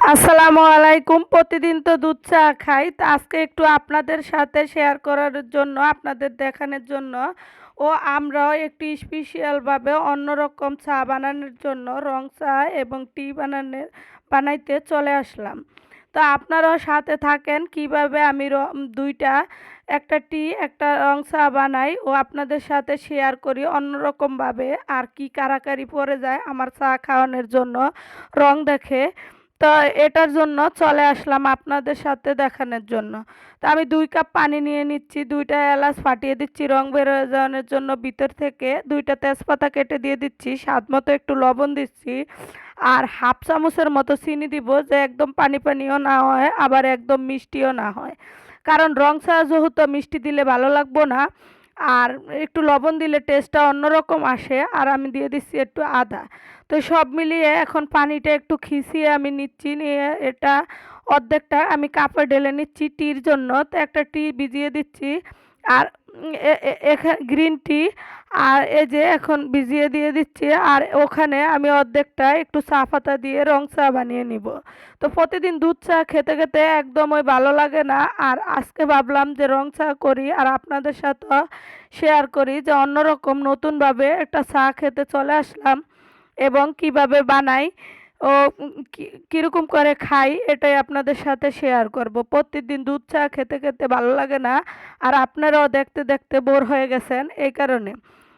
আসসালামু আলাইকুম। প্রতিদিন তো দুধ চা খাই। তো আজকে একটু আপনাদের সাথে শেয়ার করার জন্য, আপনাদের দেখানোর জন্য ও আমরাও একটু স্পেশালভাবে অন্যরকম চা বানানোর জন্য রং চা এবং টি বানাইতে চলে আসলাম। তো আপনারাও সাথে থাকেন কিভাবে আমি ২টা একটা টি একটা রং চা বানাই ও আপনাদের সাথে শেয়ার করি অন্যরকমভাবে আর কি কারাকারি পড়ে যায় আমার চা খাওয়ানোর জন্য রং দেখে। তো এটার জন্য চলে আসলাম আপনাদের সাথে দেখানোর জন্য। তো আমি ২ কাপ পানি নিয়ে নিচ্ছি, ২টা এলাচ ফাটিয়ে দিচ্ছি রং বের হয়ে যাওয়ার জন্য ভিতর থেকে, ২টা তেজপাতা কেটে দিয়ে দিচ্ছি, স্বাদমতো একটু লবণ দিচ্ছি আর হাফ চামচের মতো চিনি দিব, যে একদম পানি পানিও না হয় আবার একদম মিষ্টিও না হয়। কারণ রং চা যেহেতু মিষ্টি দিলে ভালো লাগবো না, আর একটু লবণ দিলে টেস্টটা অন্যরকম আসে। আর আমি দিয়ে দিচ্ছি একটু আদা। তো সব মিলিয়ে এখন পানিটা একটু খিঁচিয়ে আমি নিচ্ছি, নিয়ে এটা অর্ধেকটা আমি কাপে ঢেলে নিচ্ছি টির জন্য। তো একটা টি ভিজিয়ে দিচ্ছি আর এখানে গ্রিন টি, আর এই যে এখন ভিজিয়ে দিয়ে দিচ্ছি। আর ওখানে আমি অর্ধেকটা একটু চা পাতা দিয়ে রং চা বানিয়ে নিব। তো প্রতিদিন দুধ চা খেতে খেতে একদম ওই ভালো লাগে না, আর আজকে ভাবলাম যে রং চা করি আর আপনাদের সাথে শেয়ার করি, যে অন্যরকম নতুনভাবে একটা চা খেতে চলে আসলাম এবং কিভাবে বানাই ও কীরকম করে খাই এটাই আপনাদের সাথে শেয়ার করব। প্রতিদিন দুধ চা খেতে খেতে ভালো লাগে না, আর আপনারাও দেখতে দেখতে বোর হয়ে গেছেন এই কারণে।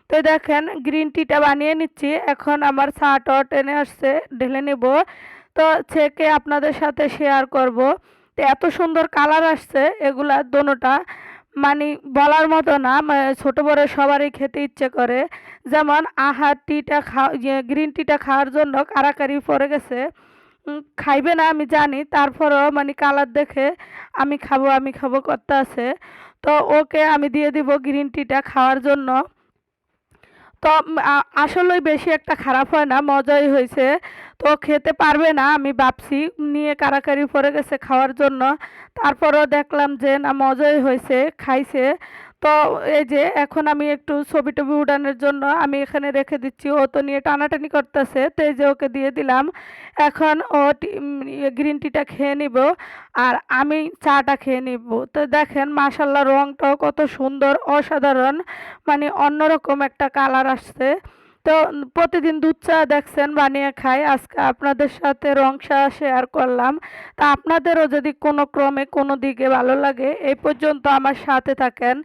তো দেখেন গ্রিন টিটা বানিয়ে নিচ্ছি, এখন আমার চাটাও টেনে আসছে, ঢেলে নেব। তো ছেঁকে আপনাদের সাথে শেয়ার করব। তো এত সুন্দর কালার আসছে এগুলা দোনোটা, মানে বলার মতো না, ছোট বড় সবারই খেতে ইচ্ছে করে। যেমন টিটা গ্রিন টিটা খাওয়ার জন্য কারাকারি পড়ে গেছে, খাইবে না আমি জানি, তারপরেও মানে কালার দেখে আমি খাবো করতে আছে। তো ওকে আমি দিয়ে দিব গ্রিন টিটা খাওয়ার জন্য। তো আসলেই বেশি একটা খারাপ হয় না, মজাই হয়েছে। তো খেতে পারবে না আমি ভাবছি, নিয়ে কাড়াকাড়ি পড়ে গেছে খাওয়ার জন্য। তারপরেও দেখলাম যে না, মজাই হয়েছে, খাইছে। তো এই যে এখন আমি একটু ছবি টবি উঠানোর জন্য আমি এখানে রেখে দিচ্ছি, ও তো নিয়ে টানাটানি করতেছে। তো এই যে ওকে দিয়ে দিলাম। এখন ও গ্রিন টিটা খেয়ে নিব আর আমি চাটা খেয়ে নিব। তো দেখেন মাশাল্লাহ রংটাও কত সুন্দর, অসাধারণ, মানে অন্যরকম একটা কালার আসছে। তো প্রতিদিন দুধ চা দেখছেন বানিয়ে খাই, আজকে আপনাদের সাথে রং চা শেয়ার করলাম। তা আপনাদেরও যদি কোনো ক্রমে কোনো দিকে ভালো লাগে এই পর্যন্ত আমার সাথে থাকেন,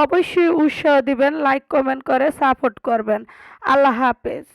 অবশ্যই উৎসাহ দিবেন, লাইক কমেন্ট করে সাপোর্ট করবেন। আল্লাহ হাফেজ।